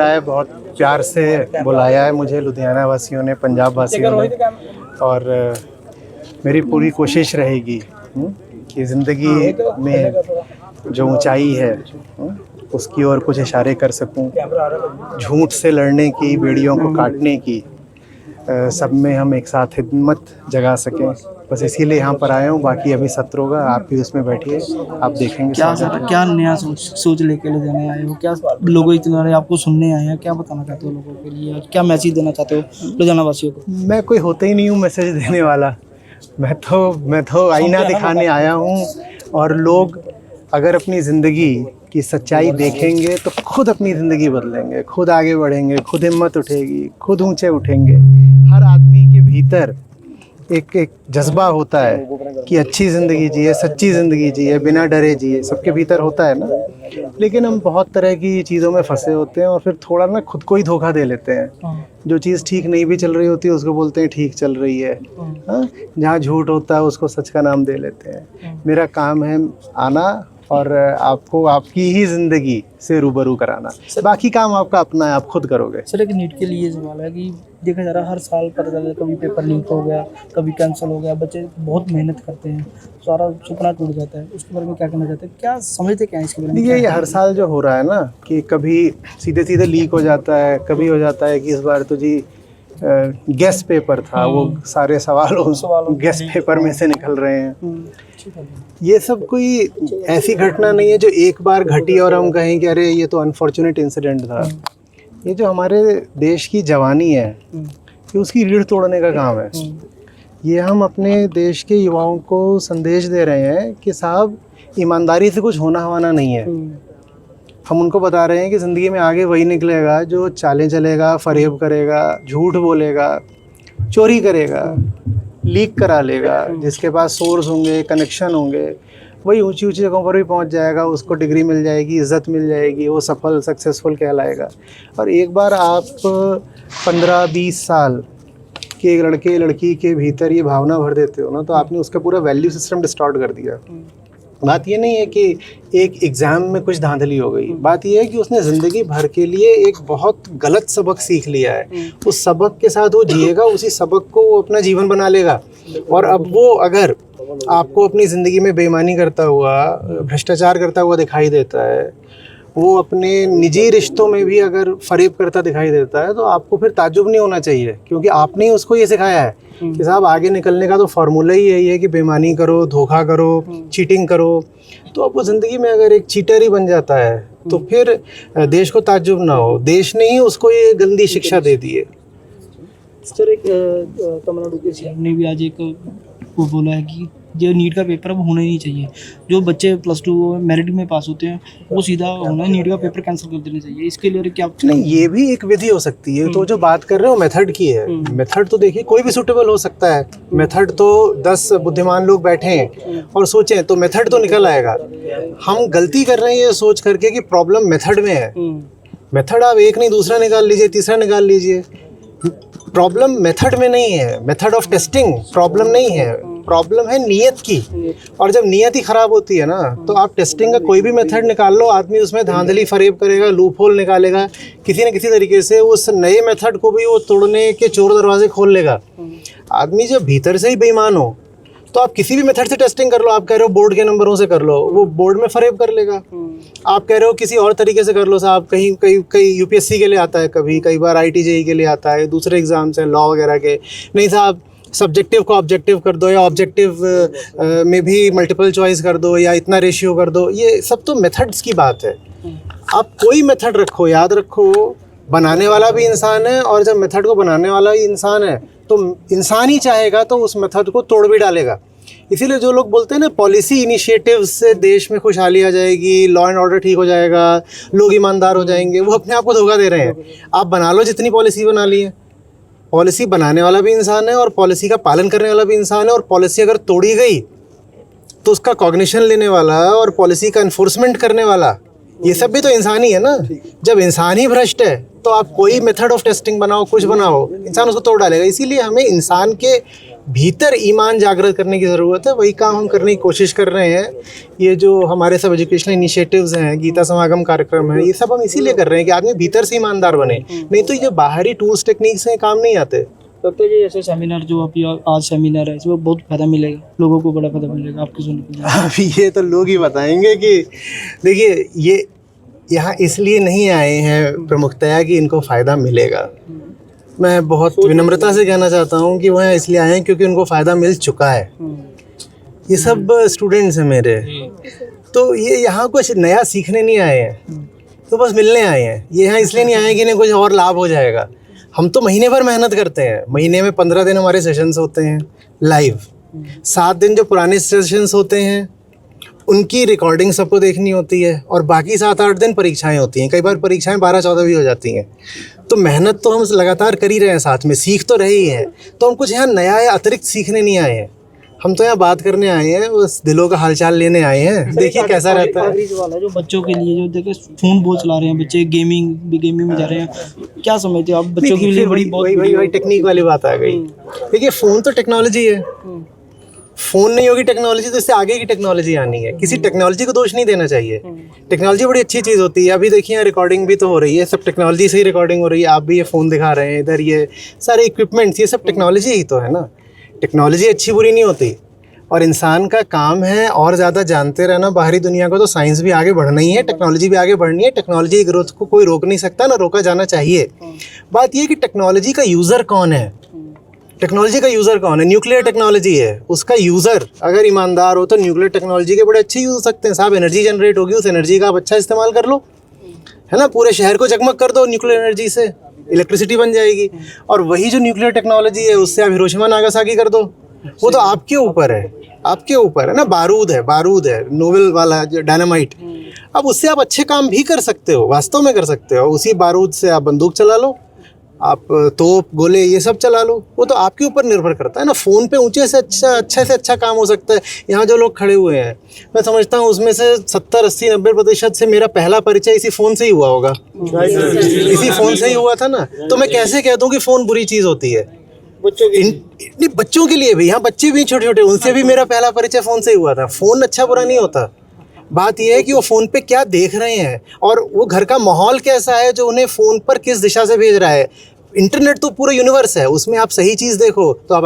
है बहुत प्यार से बुलाया है मुझे लुधियाना वासियों ने, पंजाब वासियों ने। और मेरी पूरी कोशिश रहेगी कि ज़िंदगी में जो ऊंचाई है उसकी ओर कुछ इशारे कर सकूं, झूठ से लड़ने की, बेड़ियों को काटने की, सब में हम एक साथ हिम्मत जगा सकें। बस इसीलिए यहाँ पर आया हूँ। बाकी अभी सत्र होगा, आप भी उसमें बैठिए, आप देखेंगे। क्या नया सोच लेके लुधियाना आए हो? क्या लोग इतने आपको सुनने आए हैं? क्या बताना चाहते हो लोगों के लिए? क्या मैसेज देना चाहते हो लुधियाना वासियों को? मैं कोई होता ही नहीं हूँ मैसेज देने वाला। मैं तो आईना दिखाने आया हूँ। और लोग अगर अपनी ज़िंदगी की सच्चाई देखेंगे तो खुद अपनी ज़िंदगी बदलेंगे, खुद आगे बढ़ेंगे, खुद हिम्मत उठेगी, खुद ऊंचे उठेंगे। हर आदमी के भीतर एक जज्बा होता है कि अच्छी ज़िंदगी जिए, सच्ची ज़िंदगी जिए, बिना डरे जिए, सबके भीतर होता है ना। लेकिन हम बहुत तरह की चीज़ों में फंसे होते हैं और फिर थोड़ा ना खुद को ही धोखा दे लेते हैं। जो चीज़ ठीक नहीं भी चल रही होती है उसको बोलते हैं ठीक चल रही है। जहाँ झूठ होता है उसको सच का नाम दे लेते हैं। मेरा काम है आना और आपको आपकी ही ज़िंदगी से रूबरू कराना। बाकी काम आपका अपना है, आप खुद करोगे। सर एक नीट के लिए सवाल है कि देखा जा रहा है हर साल पता चला कभी पेपर लीक हो गया, कभी कैंसिल हो गया, बच्चे बहुत मेहनत करते हैं, सारा सपना टूट जाता है। उसके बारे में क्या कहना चाहते हैं? क्या समझते क्या है इसके बारे में? ये हर साल जो हो रहा है ना कि कभी सीधे सीधे लीक हो जाता है, कभी हो जाता है कि इस बार तो जी गेस्ट पेपर था, वो सारे सवाल गेस्ट पेपर में से निकल रहे हैं। ये सब कोई ऐसी घटना नहीं है जो एक बार घटी और हम कहें कि अरे ये तो अनफॉर्चुनेट इंसिडेंट था। ये जो हमारे देश की जवानी है कि उसकी रीढ़ तोड़ने का काम है। ये हम अपने देश के युवाओं को संदेश दे रहे हैं कि साहब ईमानदारी से कुछ होना हवाना नहीं है। हम उनको बता रहे हैं कि ज़िंदगी में आगे वही निकलेगा जो चालें चलेगा, फरेब करेगा, झूठ बोलेगा, चोरी करेगा, लीक करा लेगा। जिसके पास सोर्स होंगे, कनेक्शन होंगे, वही ऊंची ऊंची जगहों पर भी पहुंच जाएगा, उसको डिग्री मिल जाएगी, इज़्ज़त मिल जाएगी, वो सफल सक्सेसफुल कहलाएगा। और एक बार आप 15-20 साल के एक लड़के लड़की के भीतर ये भावना भर देते हो ना, तो आपने उसका पूरा वैल्यू सिस्टम डिस्टॉर्ट कर दिया। बात ये नहीं है कि एक एग्ज़ाम में कुछ धांधली हो गई, बात ये है कि उसने ज़िंदगी भर के लिए एक बहुत गलत सबक सीख लिया है। उस सबक के साथ वो जिएगा, उसी सबक को वो अपना जीवन बना लेगा। और अब वो अगर आपको अपनी ज़िंदगी में बेईमानी करता हुआ, भ्रष्टाचार करता हुआ दिखाई देता है, वो अपने निजी रिश्तों में भी अगर फरेब करता दिखाई देता है, तो आपको फिर ताज्जुब नहीं होना चाहिए, क्योंकि आपने ही उसको ये सिखाया है कि साहब आगे निकलने का तो फार्मूला ही यही है कि बेईमानी करो, धोखा करो, चीटिंग करो। तो अब वो ज़िंदगी में अगर एक चीटर ही बन जाता है तो फिर देश को ताज्जुब ना हो, देश ने ही उसको ये गंदी शिक्षा दे दी है। सर एक तमिलनाडु के सीएम ने भी आज एक वो बोला है कि जो नीट का पेपर अब होना ही नहीं चाहिए। जो बच्चे +2 मेरिट में पास होते हैं वो सीधा होना, नीट का पेपर कैंसिल कर देना चाहिए। इसके लिए क्या? नहीं, ये भी एक विधि हो सकती है। तो जो बात कर रहे हो मेथड की है, मेथड तो देखिए कोई भी सूटेबल हो सकता है। मेथड तो 10 बुद्धिमान लोग बैठे हैं और सोचें तो मेथड तो निकल आएगा। हम गलती कर रहे हैं ये सोच करके कि प्रॉब्लम मेथड में है। मेथड आप एक नहीं दूसरा निकाल लीजिए, तीसरा निकाल लीजिए। प्रॉब्लम मेथड में नहीं है, मेथड ऑफ टेस्टिंग प्रॉब्लम नहीं है, प्रॉब्लम है नीयत की। और जब नीयत ही ख़राब होती है ना, तो आप टेस्टिंग का कोई भी मेथड निकाल लो, आदमी उसमें धांधली फरेब करेगा, लूप होल निकालेगा, किसी न किसी तरीके से उस नए मेथड को भी वो तोड़ने के चोर दरवाजे खोल लेगा। आदमी जब भीतर से ही बेईमान हो तो आप किसी भी मेथड से टेस्टिंग कर लो। आप कह रहे हो बोर्ड के नंबरों से कर लो, वो बोर्ड में फरेब कर लेगा। आप कह रहे हो किसी और तरीके से कर लो साहब, कहीं यूपीएससी के लिए आता है, कई बार IIT-JEE के लिए आता है, दूसरे एग्ज़ाम्स हैं लॉ वगैरह के। नहीं साहब, सब्जेक्टिव को ऑब्जेक्टिव कर दो, या ऑब्जेक्टिव में भी मल्टीपल चॉइस कर दो, या इतना रेशियो कर दो। ये सब तो मेथड्स की बात है। आप कोई मेथड रखो, याद रखो बनाने वाला भी इंसान है, और जब मेथड को बनाने वाला ही इंसान है तो इंसान ही चाहेगा तो उस मेथड को तोड़ भी डालेगा। इसीलिए जो लोग बोलते हैं ना पॉलिसी इनिशिएटिव से देश में खुशहाली आ जाएगी, लॉ एंड ऑर्डर ठीक हो जाएगा, लोग ईमानदार हो जाएंगे, वो अपने आप को धोखा दे रहे हैं। आप बना लो जितनी पॉलिसी बना ली है, पॉलिसी बनाने वाला भी इंसान है और पॉलिसी का पालन करने वाला भी इंसान है। और पॉलिसी अगर तोड़ी गई तो उसका कॉग्निशन लेने वाला और पॉलिसी का इन्फोर्समेंट करने वाला, ये सब भी तो इंसान ही है ना। जब इंसान ही भ्रष्ट है तो आप कोई मेथड ऑफ टेस्टिंग बनाओ, कुछ बनाओ, इंसान उसको तोड़ डालेगा। इसीलिए हमें इंसान के भीतर ईमान जागृत करने की ज़रूरत है, वही काम हम करने की कोशिश कर रहे हैं। ये जो हमारे सब एजुकेशनल इनिशिएटिव्स हैं, गीता समागम कार्यक्रम है, ये सब हम इसीलिए कर रहे हैं कि आदमी भीतर से ईमानदार बने, नहीं तो ये बाहरी टूल्स टेक्निक्स हैं काम नहीं आते। लगता है जी ऐसे सेमिनार जो अभी आज सेमिनार है इसमें बहुत फ़ायदा मिलेगा, लोगों को बड़ा फ़ायदा मिलेगा आपके सुनने के लिए। अभी ये तो लोग ही बताएंगे कि देखिए ये यहाँ इसलिए नहीं आए हैं प्रमुखतया कि इनको फ़ायदा मिलेगा। मैं बहुत विनम्रता से कहना चाहता हूँ कि वो यहाँ इसलिए आए हैं क्योंकि उनको फ़ायदा मिल चुका है। ये सब स्टूडेंट्स हैं मेरे, तो ये यहाँ कुछ नया सीखने नहीं आए हैं, तो बस मिलने आए हैं। ये यहाँ इसलिए नहीं आए हैं कि इन्हें कुछ और लाभ हो जाएगा। हम तो महीने भर मेहनत करते हैं, महीने में 15 दिन हमारे सेशंस होते हैं लाइव, 7 दिन जो पुराने सेशंस होते हैं उनकी रिकॉर्डिंग सबको देखनी होती है, और बाकी 7-8 दिन परीक्षाएं होती हैं। कई बार परीक्षाएं 12-14 भी हो जाती हैं। तो मेहनत तो हम लगातार कर ही रहे हैं, साथ में सीख तो रहे ही हैं। तो हम कुछ यहाँ नया या अतिरिक्त सीखने नहीं आए हैं, हम तो यहाँ बात करने आए हैं, उस दिलों का हालचाल लेने आए हैं। देखिए कैसा रहता है। आखिरी सवाल है जो बच्चों के लिए, जो देखिए फ़ोन बहुत चला रहे हैं बच्चे, गेमिंग में जा रहे हैं, क्या समझते हो आप बच्चों के लिए? बड़ी वही टेक्निक वाली बात आ गई। देखिए फ़ोन तो टेक्नोलॉजी है, फ़ोन नहीं होगी टेक्नोलॉजी तो इससे आगे की टेक्नोलॉजी आनी है। किसी टेक्नोलॉजी को दोष नहीं देना चाहिए, टेक्नोलॉजी बड़ी अच्छी चीज़ होती है। अभी देखिए रिकॉर्डिंग भी तो हो रही है, सब टेक्नोलॉजी से ही रिकॉर्डिंग हो रही है। आप भी ये फ़ोन दिखा रहे हैं, इधर ये सारे इक्विपमेंट्स, ये सब टेक्नोलॉजी ही तो है ना। टेक्नोलॉजी अच्छी बुरी नहीं होती, और इंसान का काम है और ज़्यादा जानते रहना बाहरी दुनिया को। तो साइंस भी आगे बढ़ना ही है, टेक्नोलॉजी भी आगे बढ़नी है। टेक्नोलॉजी की ग्रोथ को कोई रोक नहीं सकता, ना रोका जाना चाहिए। बात ये कि टेक्नोलॉजी का यूज़र कौन है, टेक्नोलॉजी का यूज़र कौन है? न्यूक्लियर टेक्नोलॉजी है, उसका यूज़र अगर ईमानदार हो तो न्यूक्लियर टेक्नोलॉजी के बड़े अच्छे यूज़ हो सकते हैं साहब। एनर्जी जनरेट होगी, उस एनर्जी का आप अच्छा इस्तेमाल कर लो, है ना। पूरे शहर को जगमग कर दो न्यूक्लियर एनर्जी से, इलेक्ट्रिसिटी बन जाएगी। और वही जो न्यूक्लियर टेक्नोलॉजी है उससे आप हिरोशिमा नागासाकी कर दो, वो तो आपके ऊपर है, आपके ऊपर है ना। बारूद है नोबेल वाला जो डायनामाइट, अब उससे आप अच्छे काम भी कर सकते हो, वास्तव में कर सकते हो। उसी बारूद से आप बंदूक चला लो, आप तोप गोले ये सब चला लो, वो तो आपके ऊपर निर्भर करता है ना। फ़ोन पे ऊंचे से अच्छा काम हो सकता है। यहाँ जो लोग खड़े हुए हैं, मैं समझता हूँ उसमें से 70, 80, 90% से मेरा पहला परिचय इसी फ़ोन से ही हुआ होगा, इसी फ़ोन से ही हुआ था ना। तो मैं कैसे कह दूँ कि फ़ोन बुरी चीज़ होती है? बच्चों के लिए भी, यहाँ बच्चे भी छोटे छोटे, उनसे भी मेरा पहला परिचय फ़ोन से ही हुआ था। फ़ोन अच्छा बुरा नहीं होता, बात यह है कि वो फ़ोन पे क्या देख रहे हैं और वो घर का माहौल कैसा है जो उन्हें फ़ोन पर किस दिशा से भेज रहा है। इंटरनेट तो पूरा यूनिवर्स है, उसमें आप सही चीज़ देखो तो आप